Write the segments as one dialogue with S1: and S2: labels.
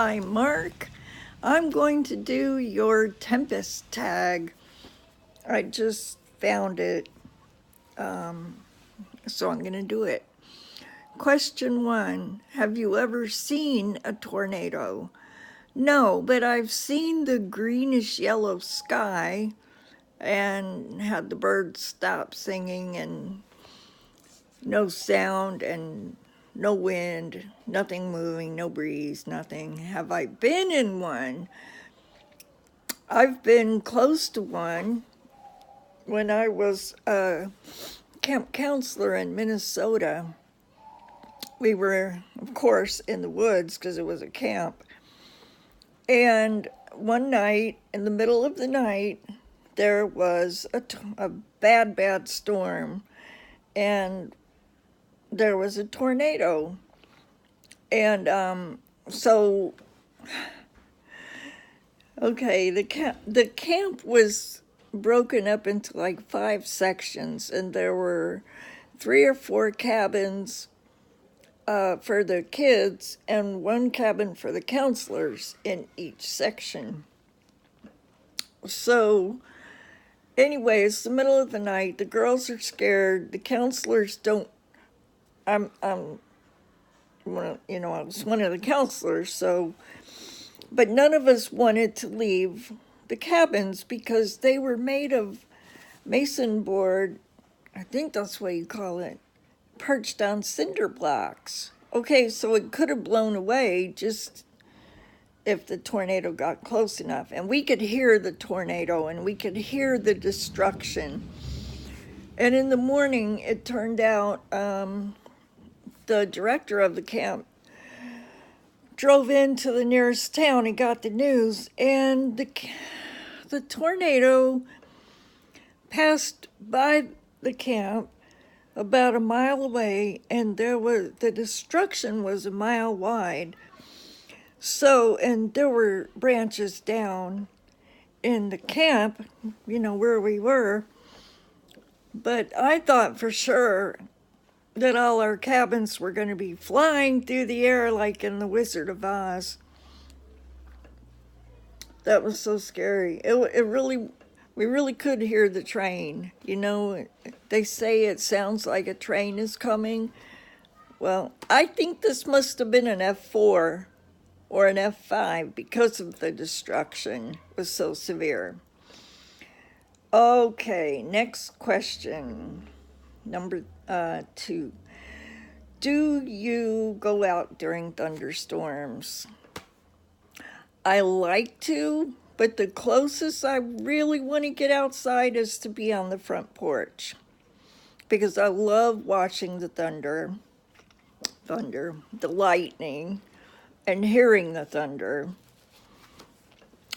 S1: Hi, Mark. I'm going to do your Tempest tag. I just found it, so I'm going to do it. Question 1. Have you ever seen a tornado? No, but I've seen the greenish yellow sky and had the birds stop singing and no sound and no wind, nothing moving, no breeze, nothing. Have I been in one? I've been close to one when I was a camp counselor in Minnesota. We were, of course, in the woods because it was a camp. And one night, in the middle of the night, there was a bad storm. And there was a tornado. And okay, the camp was broken up into like 5 sections, and there were 3 or 4 cabins for the kids and 1 cabin for the counselors in each section. So anyway, it's the middle of the night. The girls are scared. The counselors don't. I was one of the counselors, so, but none of us wanted to leave the cabins because they were made of mason board, I think that's what you call it, perched on cinder blocks. Okay, so it could have blown away just if the tornado got close enough. And we could hear the tornado and we could hear the destruction. And in the morning, it turned out the director of the camp drove into the nearest town and got the news, and the tornado passed by the camp about a mile away, and the destruction was a mile wide. So, and there were branches down in the camp, where we were. But I thought for sure that all our cabins were going to be flying through the air like in The Wizard of Oz. That was so scary. We really could hear the train. They say it sounds like a train is coming. Well, I think this must have been an F4 or an F5 because of the destruction was so severe. Okay, next question. Number 2. Do you go out during thunderstorms? I like to, but the closest I really want to get outside is to be on the front porch because I love watching the thunder, the lightning, and hearing the thunder.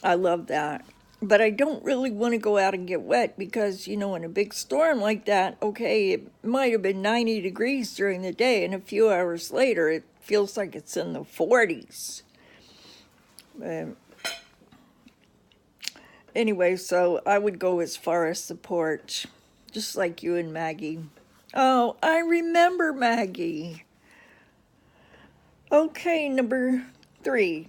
S1: I love that. But I don't really want to go out and get wet because, in a big storm like that, okay, it might have been 90 degrees during the day, and a few hours later, it feels like it's in the 40s. Anyway, so I would go as far as the porch, just like you and Maggie. Oh, I remember Maggie. Okay, number 3.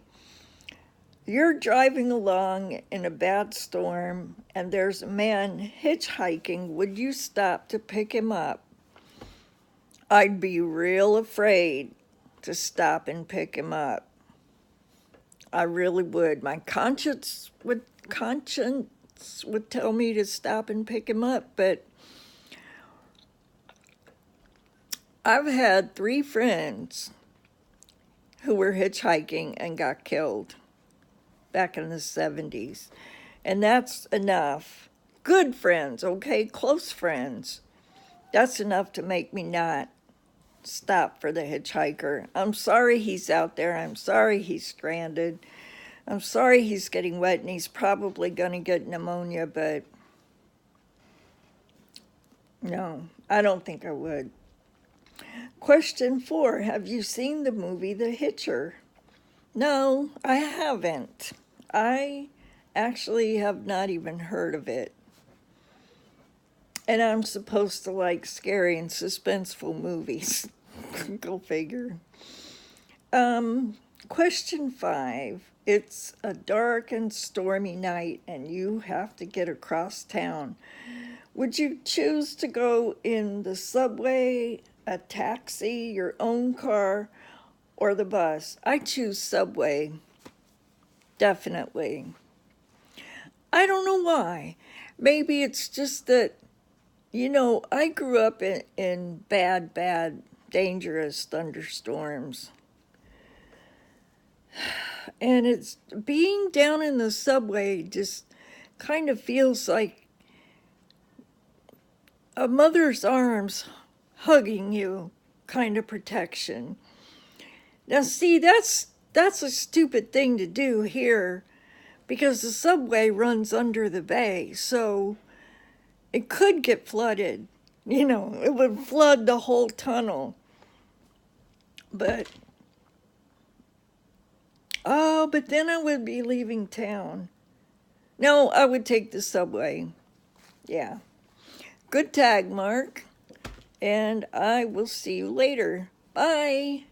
S1: You're driving along in a bad storm and there's a man hitchhiking. Would you stop to pick him up? I'd be real afraid to stop and pick him up. I really would. My conscience would tell me to stop and pick him up, but I've had 3 friends who were hitchhiking and got killed back in the 70s. And that's enough. Good friends, okay? Close friends. That's enough to make me not stop for the hitchhiker. I'm sorry he's out there. I'm sorry he's stranded. I'm sorry he's getting wet and he's probably going to get pneumonia, but no, I don't think I would. Question 4. Have you seen the movie The Hitcher? No, I haven't. I actually have not even heard of it. And I'm supposed to like scary and suspenseful movies. Go figure. Question 5. It's a dark and stormy night and you have to get across town. Would you choose to go in the subway, a taxi, your own car, or the bus? I choose subway, definitely. I don't know why. Maybe it's just that, I grew up in bad, dangerous thunderstorms. And it's being down in the subway just kind of feels like a mother's arms hugging you kind of protection. Now see, that's a stupid thing to do here because the subway runs under the bay, so it could get flooded. It would flood the whole tunnel. But but then I would be leaving town. No, I would take the subway. Yeah. Good tag, Mark. And I will see you later. Bye.